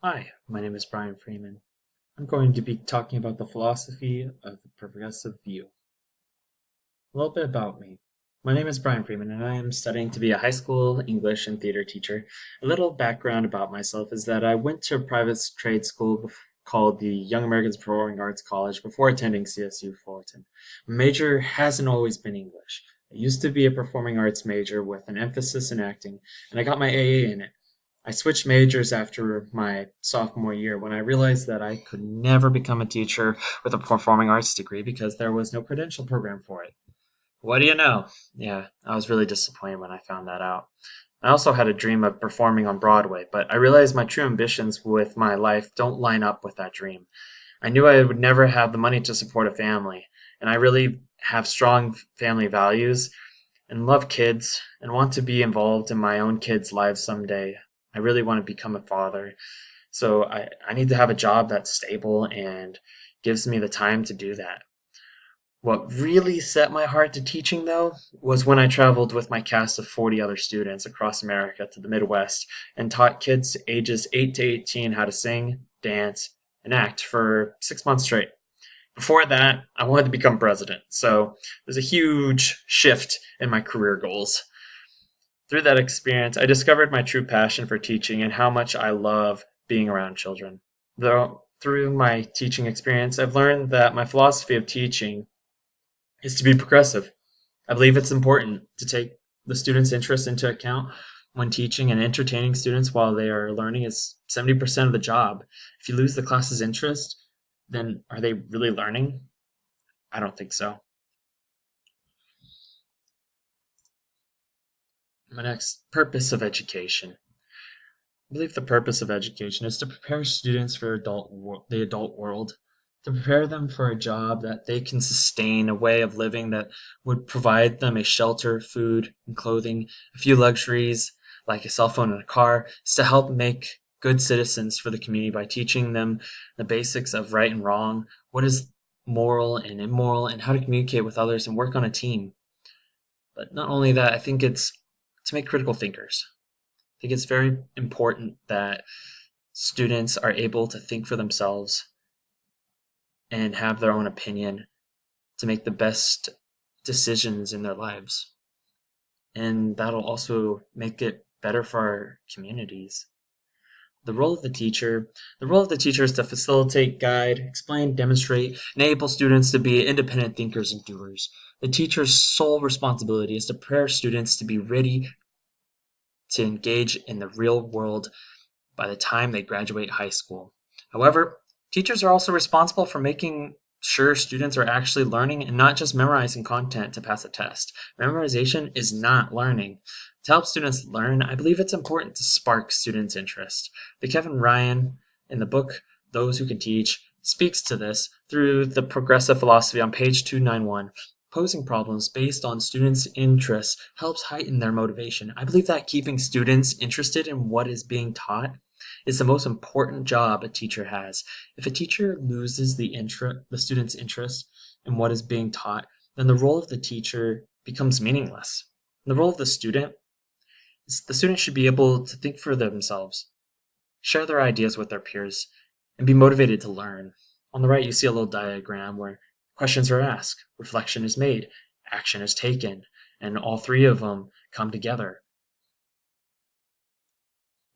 Hi, my name is Brian Freeman. I'm going to be talking about the philosophy of the progressive view. A little bit about me. My name is Brian Freeman, and I am studying to be a high school English and theater teacher. A little background about myself is that I went to a private trade school called the Young Americans Performing Arts College before attending CSU Fullerton. My major hasn't always been English. I used to be a performing arts major with an emphasis in acting, and I got my AA in it. I switched majors after my sophomore year when I realized that I could never become a teacher with a performing arts degree because there was no credential program for it. What do you know? Yeah, I was really disappointed when I found that out. I also had a dream of performing on Broadway, but I realized my true ambitions with my life don't line up with that dream. I knew I would never have the money to support a family, and I really have strong family values and love kids and want to be involved in my own kids' lives someday. I really want to become a father. So I need to have a job that's stable and gives me the time to do that. What really set my heart to teaching, though, was when I traveled with my cast of 40 other students across America to the Midwest and taught kids ages 8 to 18 how to sing, dance, and act for 6 months straight. Before that, I wanted to become president, so there's a huge shift in my career goals. Through that experience, I discovered my true passion for teaching and how much I love being around children. Though through my teaching experience, I've learned that my philosophy of teaching is to be progressive. I believe it's important to take the students' interest into account when teaching, and entertaining students while they are learning is 70% of the job. If you lose the class's interest, then are they really learning? I don't think so. My next purpose of education. I believe the purpose of education is to prepare students for the adult world, to prepare them for a job that they can sustain, a way of living that would provide them a shelter, food, and clothing, a few luxuries like a cell phone and a car, is to help make good citizens for the community by teaching them the basics of right and wrong, what is moral and immoral, and how to communicate with others and work on a team. But not only that, I think it's to make critical thinkers. I think it's very important that students are able to think for themselves and have their own opinion to make the best decisions in their lives. And that'll also make it better for our communities. The role of the teacher. The role of the teacher is to facilitate, guide, explain, demonstrate, enable students to be independent thinkers and doers. The teacher's sole responsibility is to prepare students to be ready to engage in the real world by the time they graduate high school. However, teachers are also responsible for making sure students are actually learning and not just memorizing content to pass a test. Memorization is not learning. To help students learn, I believe it's important to spark students' interest. The Kevin Ryan in the book Those Who Can Teach speaks to this through the progressive philosophy on page 291. Posing problems based on students' interests helps heighten their motivation. I believe that keeping students interested in what is being taught is the most important job a teacher has. If a teacher loses the student's interest in what is being taught, then the role of the teacher becomes meaningless. The role of the student is the student should be able to think for themselves, share their ideas with their peers, and be motivated to learn. On the right, you see a little diagram where questions are asked, reflection is made, action is taken, and all three of them come together.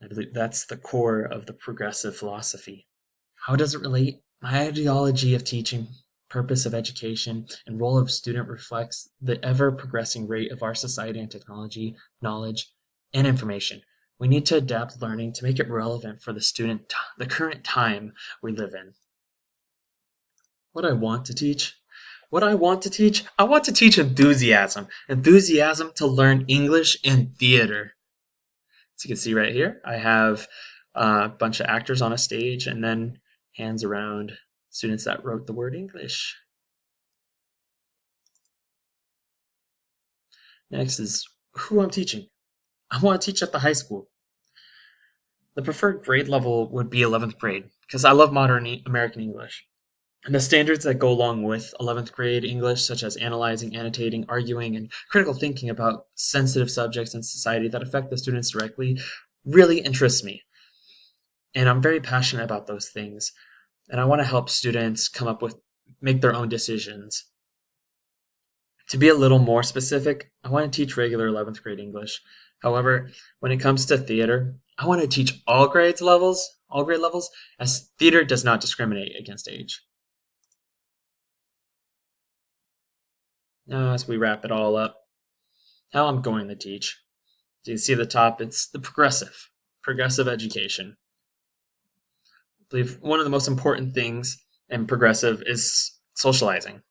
I believe that's the core of the progressive philosophy. How does it relate? My ideology of teaching, purpose of education, and role of student reflects the ever-progressing rate of our society and technology, knowledge, and information. We need to adapt learning to make it relevant for the current time we live in. What I want to teach? What I want to teach? I want to teach enthusiasm. Enthusiasm to learn English and theater. As you can see right here, I have a bunch of actors on a stage and then hands around students that wrote the word English. Next is who I'm teaching. I want to teach at the high school. The preferred grade level would be 11th grade because I love modern American English. And the standards that go along with 11th grade English, such as analyzing, annotating, arguing, and critical thinking about sensitive subjects in society that affect the students directly, really interests me. And I'm very passionate about those things. And I want to help students make their own decisions. To be a little more specific, I want to teach regular 11th grade English. However, when it comes to theater, I want to teach all grade levels, as theater does not discriminate against age. Now, as we wrap it all up, how I'm going to teach. Do you see the top? It's the progressive education. I believe one of the most important things in progressive is socializing,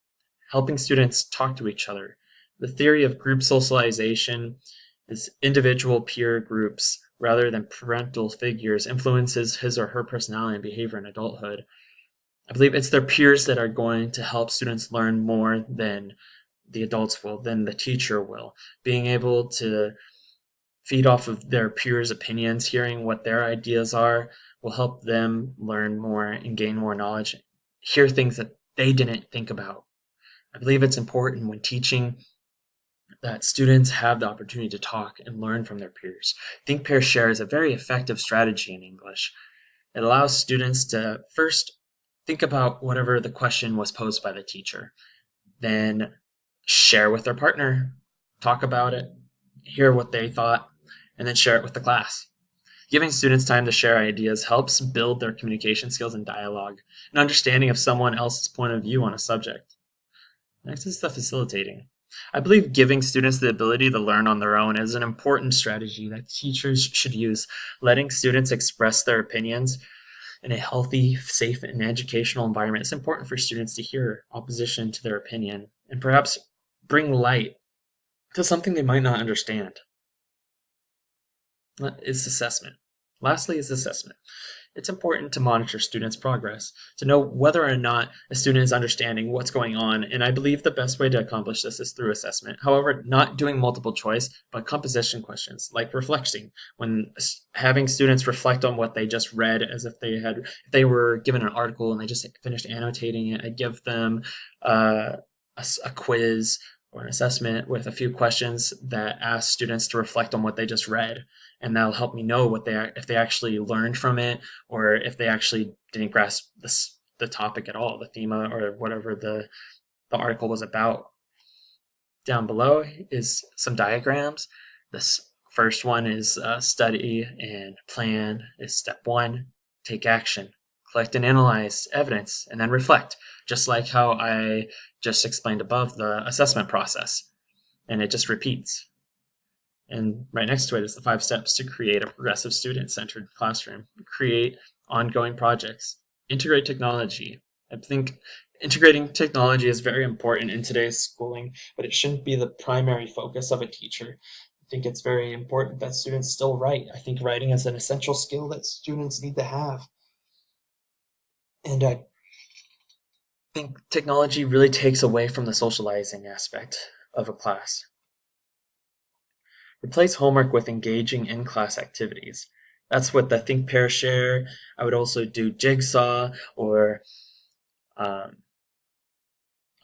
helping students talk to each other. The theory of group socialization is individual peer groups rather than parental figures influences his or her personality and behavior in adulthood. I believe it's their peers that are going to help students learn more than the adults will, than the teacher will. Being able to feed off of their peers' opinions, hearing what their ideas are, will help them learn more and gain more knowledge, hear things that they didn't think about. I believe it's important when teaching that students have the opportunity to talk and learn from their peers. Think, Pair, Share is a very effective strategy in English. It allows students to first think about whatever the question was posed by the teacher, then share with their partner, talk about it, hear what they thought, and then share it with the class. Giving students time to share ideas helps build their communication skills and dialogue, an understanding of someone else's point of view on a subject. Next is the facilitating. I believe giving students the ability to learn on their own is an important strategy that teachers should use. Letting students express their opinions in a healthy, safe, and educational environment is important for students to hear opposition to their opinion and perhaps bring light to something they might not understand. Is assessment. Lastly is assessment. It's important to monitor students' progress, to know whether or not a student is understanding what's going on, and I believe the best way to accomplish this is through assessment. However, not doing multiple choice, but composition questions, like reflecting, when having students reflect on what they just read as if they were given an article and they just finished annotating it. I'd give them a quiz or an assessment with a few questions that ask students to reflect on what they just read, and that'll help me know if they actually learned from it, or if they actually didn't grasp the topic at all, the theme or whatever the article was about. Down below is some diagrams. This first one is study and plan is step one. Take action. Collect and analyze evidence, and then reflect, just like how I just explained above the assessment process. And it just repeats. And right next to it is the 5 steps to create a progressive student-centered classroom. Create ongoing projects. Integrate technology. I think integrating technology is very important in today's schooling, but it shouldn't be the primary focus of a teacher. I think it's very important that students still write. I think writing is an essential skill that students need to have. And I think technology really takes away from the socializing aspect of a class. Replace homework with engaging in-class activities. That's what the Think, Pair, Share. I would also do Jigsaw or um,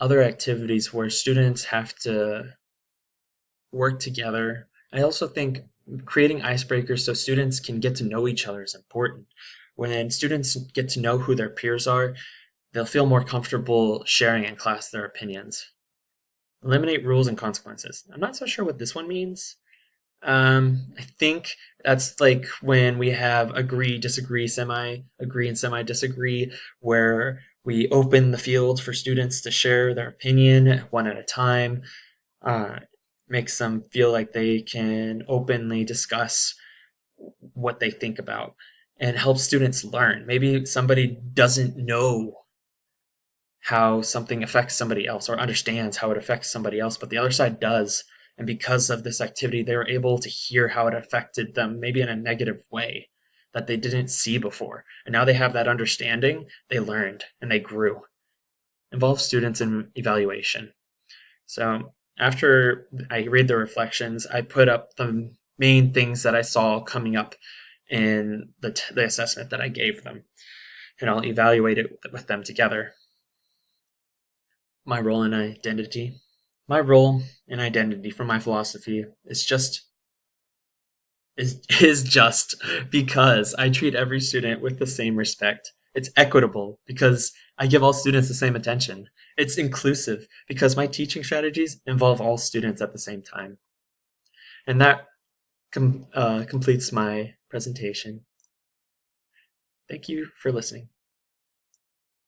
other activities where students have to work together. I also think creating icebreakers so students can get to know each other is important. When students get to know who their peers are, they'll feel more comfortable sharing in class their opinions. Eliminate rules and consequences. I'm not so sure what this one means. I think that's like when we have agree, disagree, semi agree, and semi disagree, where we open the field for students to share their opinion one at a time. Uh, Makes them feel like they can openly discuss what they think about and helps students learn. Maybe somebody doesn't know how something affects somebody else or understands how it affects somebody else, but the other side does. And because of this activity, they were able to hear how it affected them, maybe in a negative way that they didn't see before. And now they have that understanding, they learned and they grew. Involve students in evaluation. So after I read the reflections, I put up the main things that I saw coming up in the assessment that I gave them, and I'll evaluate it with them together. My role in identity. My role in identity for my philosophy is just is just because I treat every student with the same respect. It's equitable because I give all students the same attention. It's inclusive because my teaching strategies involve all students at the same time. And that completes my presentation. Thank you for listening.